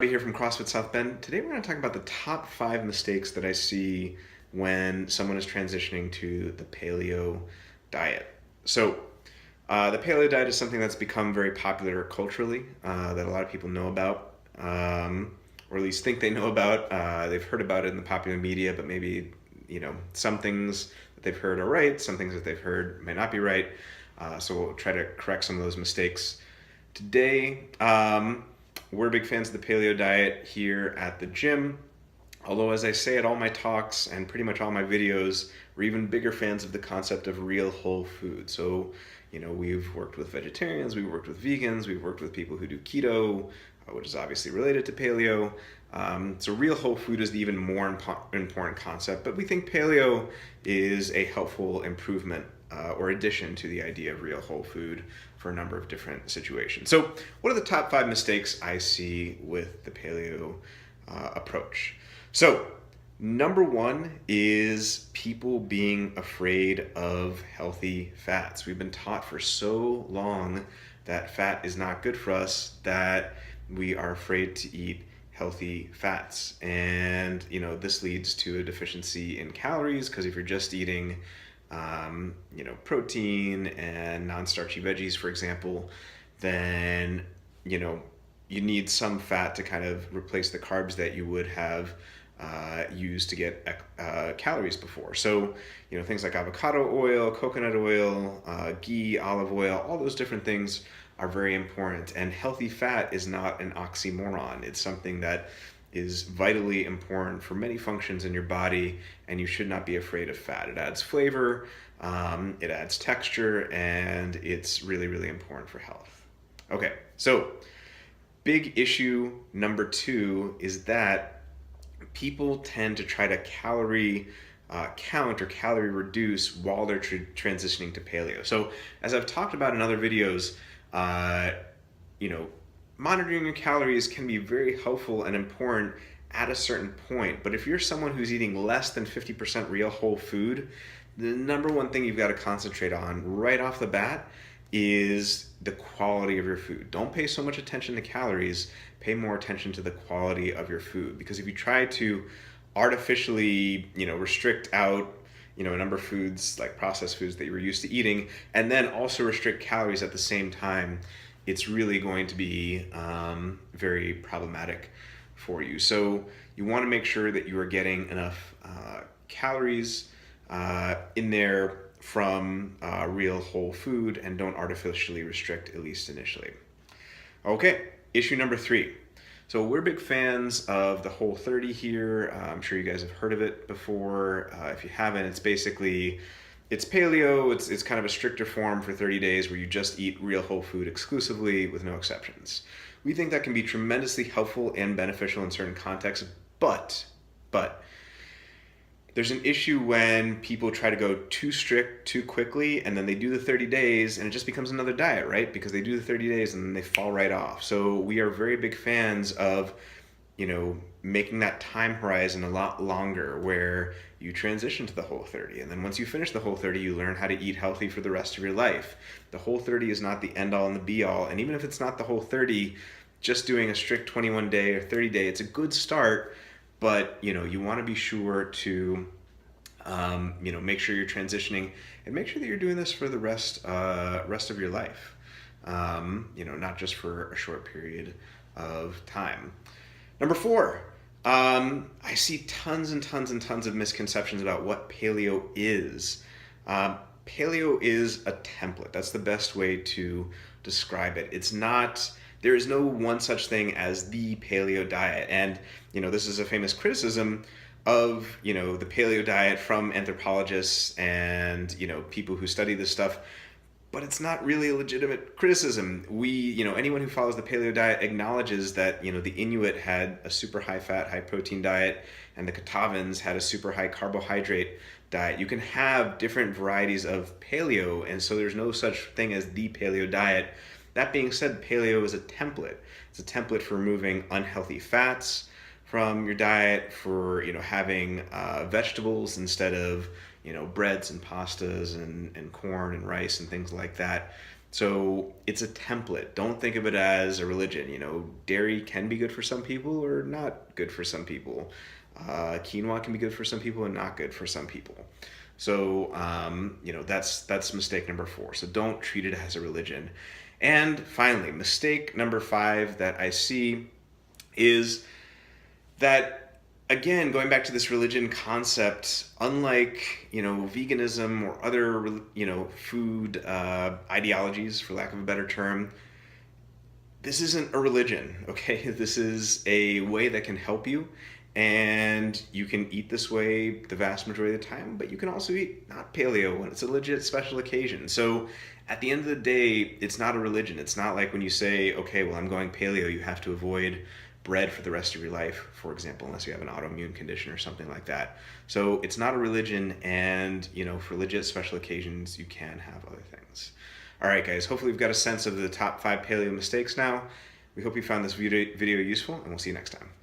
Here from CrossFit South Bend. Today we're going to talk about the top 5 mistakes that I see when someone is transitioning to the paleo diet. The paleo diet is something that's become very popular culturally, that a lot of people know about, or at least think they know about. They've heard about it in the popular media, but maybe, some things that they've heard are right, some things that they've heard might not be right. So we'll try to correct some of those mistakes today. We're big fans of the paleo diet here at the gym. Although, as I say at all my talks and pretty much all my videos, we're even bigger fans of the concept of real whole food. So, we've worked with vegetarians, we've worked with vegans, we've worked with people who do keto, which is obviously related to paleo. So real whole food is the even more important concept, but we think paleo is a helpful improvement or addition to the idea of real whole food for a number of different situations. So what are the top 5 mistakes I see with the paleo approach? So number 1 is people being afraid of healthy fats. We've been taught for so long that fat is not good for us that we are afraid to eat healthy fats. And, this leads to a deficiency in calories, because if you're just eating protein and non-starchy veggies, for example, then, you need some fat to kind of replace the carbs that you would have used to get calories before. So, things like avocado oil, coconut oil, ghee, olive oil, all those different things are very important. And healthy fat is not an oxymoron. It's something that is vitally important for many functions in your body, and you should not be afraid of fat. It adds flavor, it adds texture, and it's really, really important for health. Okay, so big issue number 2 is that people tend to try to calorie count or calorie reduce while they're transitioning to paleo. So as I've talked about in other videos, monitoring your calories can be very helpful and important at a certain point. But if you're someone who's eating less than 50% real whole food, the number one thing you've got to concentrate on right off the bat is the quality of your food. Don't pay so much attention to calories, pay more attention to the quality of your food. Because if you try to artificially, restrict out, a number of foods, like processed foods that you were used to eating, and then also restrict calories at the same time, it's really going to be very problematic for you. So you want to make sure that you are getting enough calories in there from real whole food, and don't artificially restrict, at least initially. Okay, issue number 3. So we're big fans of the Whole30 here. I'm sure you guys have heard of it before. If you haven't, it's paleo. It's kind of a stricter form for 30 days where you just eat real whole food exclusively with no exceptions. We think that can be tremendously helpful and beneficial in certain contexts, but there's an issue when people try to go too strict too quickly, and then they do the 30 days and it just becomes another diet, right? Because they do the 30 days and then they fall right off. So we are very big fans of, making that time horizon a lot longer, where you transition to the Whole30. And then once you finish the Whole30, you learn how to eat healthy for the rest of your life. The Whole30 is not the end all and the be all. And even if it's not the Whole30, just doing a strict 21 day or 30 day, it's a good start. But, you want to be sure to, make sure you're transitioning, and make sure that you're doing this for the rest of your life, not just for a short period of time. Number 4, I see tons and tons and tons of misconceptions about what paleo is. Paleo is a template. That's the best way to describe it. There is no one such thing as the paleo diet. And, this is a famous criticism of, the paleo diet from anthropologists and, people who study this stuff. But it's not really a legitimate criticism. Anyone who follows the paleo diet acknowledges that, the Inuit had a super high fat, high protein diet, and the Katavans had a super high carbohydrate diet. You can have different varieties of paleo, and so there's no such thing as the paleo diet. That being said, paleo is a template. It's a template for removing unhealthy fats from your diet, for having vegetables instead of breads and pastas and corn and rice and things like that. So it's a template. Don't think of it as a religion. Dairy can be good for some people or not good for some people. Quinoa can be good for some people and not good for some people. So that's mistake number 4. So don't treat it as a religion. And finally, mistake number 5 that I see is that, again, going back to this religion concept, unlike veganism or other food ideologies, for lack of a better term, this isn't a religion. Okay, this is a way that can help you, and you can eat this way the vast majority of the time, but you can also eat not paleo when it's a legit special occasion. So at the end of the day, it's not a religion. It's not like when you say, okay, well, I'm going paleo, you have to avoid bread for the rest of your life, for example, unless you have an autoimmune condition or something like that. So it's not a religion, and for legit special occasions, you can have other things. All right, guys, hopefully we've got a sense of the top 5 paleo mistakes now. We hope you found this video useful, and we'll see you next time.